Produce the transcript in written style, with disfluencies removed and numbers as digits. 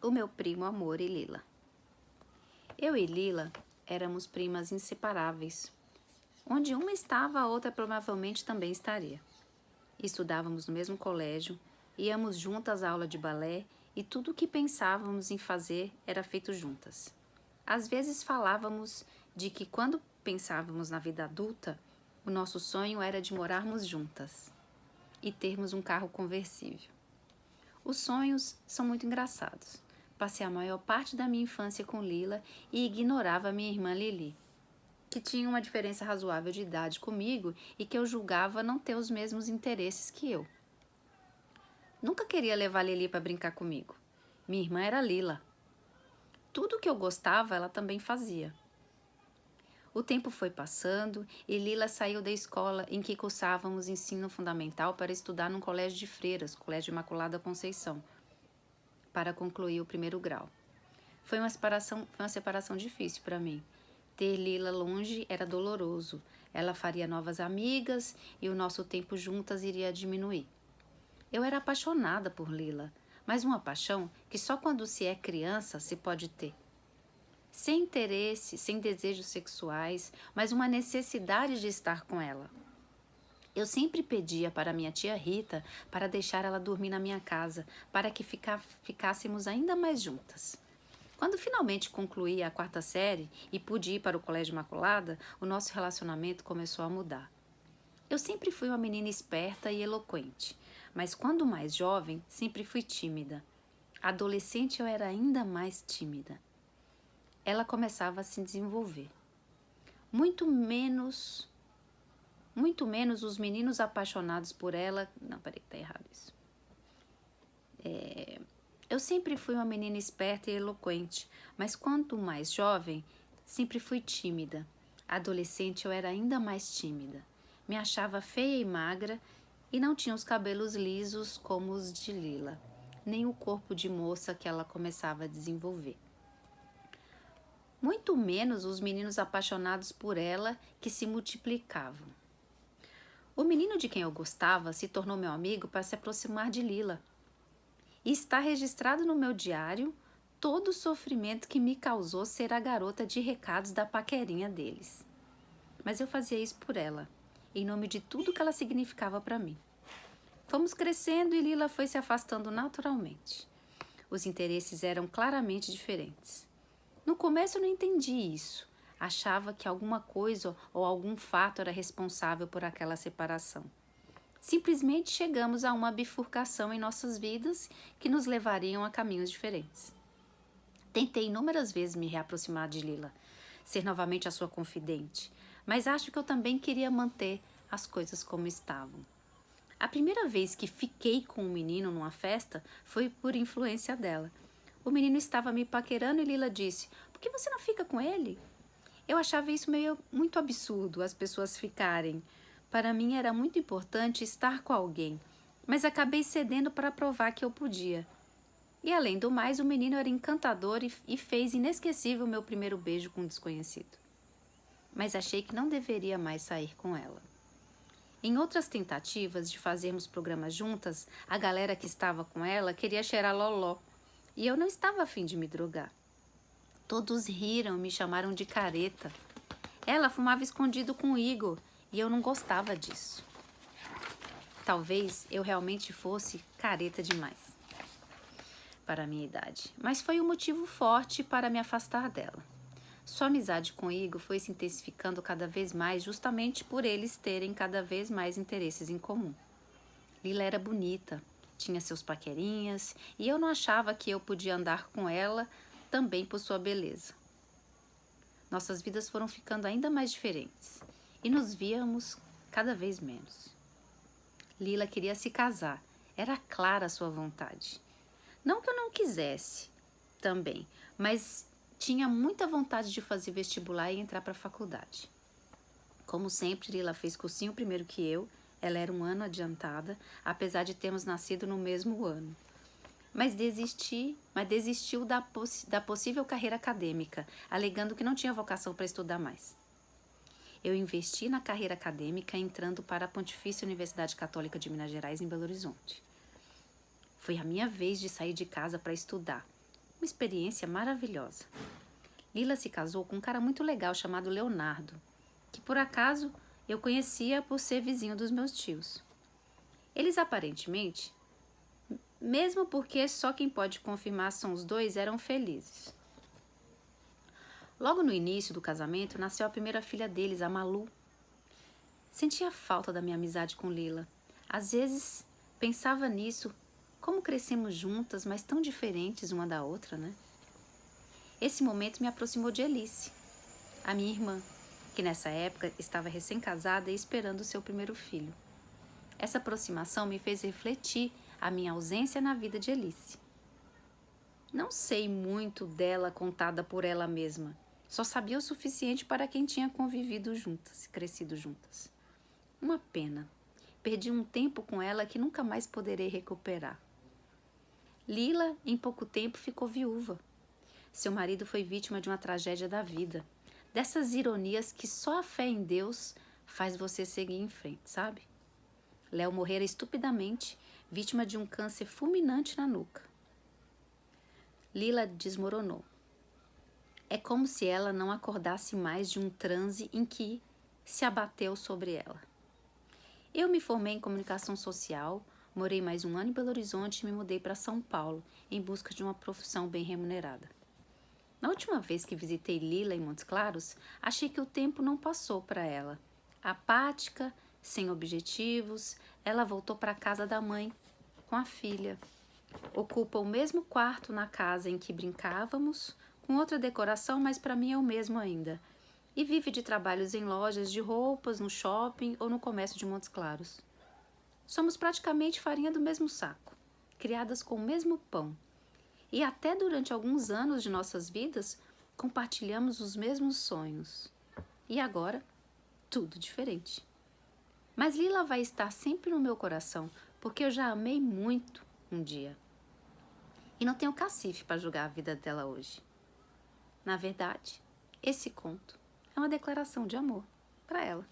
o meu primo Amor e Lila. Eu e Lila éramos primas inseparáveis. Onde uma estava, a outra provavelmente também estaria. Estudávamos no mesmo colégio, íamos juntas à aula de balé e tudo o que pensávamos em fazer era feito juntas. Às vezes falávamos de que quando pensávamos na vida adulta, o nosso sonho era de morarmos juntas e termos um carro conversível. Os sonhos são muito engraçados. Passei a maior parte da minha infância com Lila e ignorava minha irmã Lili, que tinha uma diferença razoável de idade comigo e que eu julgava não ter os mesmos interesses que eu. Nunca queria levar Lili para brincar comigo. Minha irmã era Lila. Tudo que eu gostava, ela também fazia. O tempo foi passando e Lila saiu da escola em que cursávamos ensino fundamental para estudar num colégio de freiras, Colégio Imaculada Conceição, para concluir o primeiro grau. Foi uma separação difícil para mim. Ter Lila longe era doloroso. Ela faria novas amigas e o nosso tempo juntas iria diminuir. Eu era apaixonada por Lila, mas uma paixão que só quando se é criança se pode ter. Sem interesse, sem desejos sexuais, mas uma necessidade de estar com ela. Eu sempre pedia para minha tia Rita para deixar ela dormir na minha casa, para que ficássemos ainda mais juntas. Quando finalmente concluí a 4ª série e pude ir para o Colégio Imaculada, o nosso relacionamento começou a mudar. Eu sempre fui uma menina esperta e eloquente, mas quando mais jovem, sempre fui tímida. Adolescente, eu era ainda mais tímida. Ela começava a se desenvolver. Muito menos os meninos apaixonados por ela... Não, peraí, tá errado isso. Eu sempre fui uma menina esperta e eloquente, mas quanto mais jovem, sempre fui tímida. Adolescente, eu era ainda mais tímida. Me achava feia e magra e não tinha os cabelos lisos como os de Lila, nem o corpo de moça que ela começava a desenvolver. Muito menos os meninos apaixonados por ela que se multiplicavam. O menino de quem eu gostava se tornou meu amigo para se aproximar de Lila. E está registrado no meu diário todo o sofrimento que me causou ser a garota de recados da paquerinha deles. Mas eu fazia isso por ela, em nome de tudo que ela significava para mim. Fomos crescendo e Lila foi se afastando naturalmente. Os interesses eram claramente diferentes. No começo eu não entendi isso. Achava que alguma coisa ou algum fato era responsável por aquela separação. Simplesmente chegamos a uma bifurcação em nossas vidas que nos levariam a caminhos diferentes. Tentei inúmeras vezes me reaproximar de Lila, ser novamente a sua confidente, mas acho que eu também queria manter as coisas como estavam. A primeira vez que fiquei com um menino numa festa foi por influência dela. O menino estava me paquerando e Lila disse: "Por que você não fica com ele?" Eu achava isso muito absurdo, as pessoas ficarem. Para mim era muito importante estar com alguém, mas acabei cedendo para provar que eu podia. E além do mais, o menino era encantador e fez inesquecível meu primeiro beijo com um desconhecido. Mas achei que não deveria mais sair com ela. Em outras tentativas de fazermos programas juntas, a galera que estava com ela queria cheirar loló, e eu não estava a fim de me drogar. Todos riram, me chamaram de careta. Ela fumava escondido com o Igor, e eu não gostava disso. Talvez eu realmente fosse careta demais para a minha idade, mas foi um motivo forte para me afastar dela. Sua amizade com Igor foi se intensificando cada vez mais justamente por eles terem cada vez mais interesses em comum. Lila era bonita, tinha seus paquerinhas e eu não achava que eu podia andar com ela também por sua beleza. Nossas vidas foram ficando ainda mais diferentes e nos víamos cada vez menos. Lila queria se casar, era clara a sua vontade. Não que eu não quisesse também, mas tinha muita vontade de fazer vestibular e entrar para a faculdade. Como sempre, Lila fez cursinho primeiro que eu, ela era um ano adiantada, apesar de termos nascido no mesmo ano. Mas desistiu da possível carreira acadêmica, alegando que não tinha vocação para estudar mais. Eu investi na carreira acadêmica entrando para a Pontifícia Universidade Católica de Minas Gerais, em Belo Horizonte. Foi a minha vez de sair de casa para estudar. Uma experiência maravilhosa. Lila se casou com um cara muito legal chamado Leonardo, que por acaso eu conhecia por ser vizinho dos meus tios. Eles aparentemente, mesmo porque só quem pode confirmar são os dois, eram felizes. Logo no início do casamento, nasceu a primeira filha deles, a Malu. Sentia falta da minha amizade com Lila. Às vezes pensava nisso, como crescemos juntas, mas tão diferentes uma da outra, né? Esse momento me aproximou de Alice, a minha irmã, que nessa época estava recém-casada e esperando seu primeiro filho. Essa aproximação me fez refletir a minha ausência na vida de Alice. Não sei muito dela contada por ela mesma, só sabia o suficiente para quem tinha convivido juntas, crescido juntas. Uma pena. Perdi um tempo com ela que nunca mais poderei recuperar. Lila, em pouco tempo, ficou viúva. Seu marido foi vítima de uma tragédia da vida. Dessas ironias que só a fé em Deus faz você seguir em frente, sabe? Léo morrera estupidamente, vítima de um câncer fulminante na nuca. Lila desmoronou. É como se ela não acordasse mais de um transe em que se abateu sobre ela. Eu me formei em comunicação social, morei mais um ano em Belo Horizonte e me mudei para São Paulo em busca de uma profissão bem remunerada. Na última vez que visitei Lila em Montes Claros, achei que o tempo não passou para ela. Apática, sem objetivos, ela voltou para a casa da mãe, com a filha. Ocupa o mesmo quarto na casa em que brincávamos, com outra decoração, mas para mim é o mesmo ainda. E vive de trabalhos em lojas de roupas, no shopping ou no comércio de Montes Claros. Somos praticamente farinha do mesmo saco, criadas com o mesmo pão. E até durante alguns anos de nossas vidas, compartilhamos os mesmos sonhos. E agora, tudo diferente. Mas Lila vai estar sempre no meu coração, porque eu já amei muito um dia. E não tenho cacife para julgar a vida dela hoje. Na verdade, esse conto é uma declaração de amor para ela.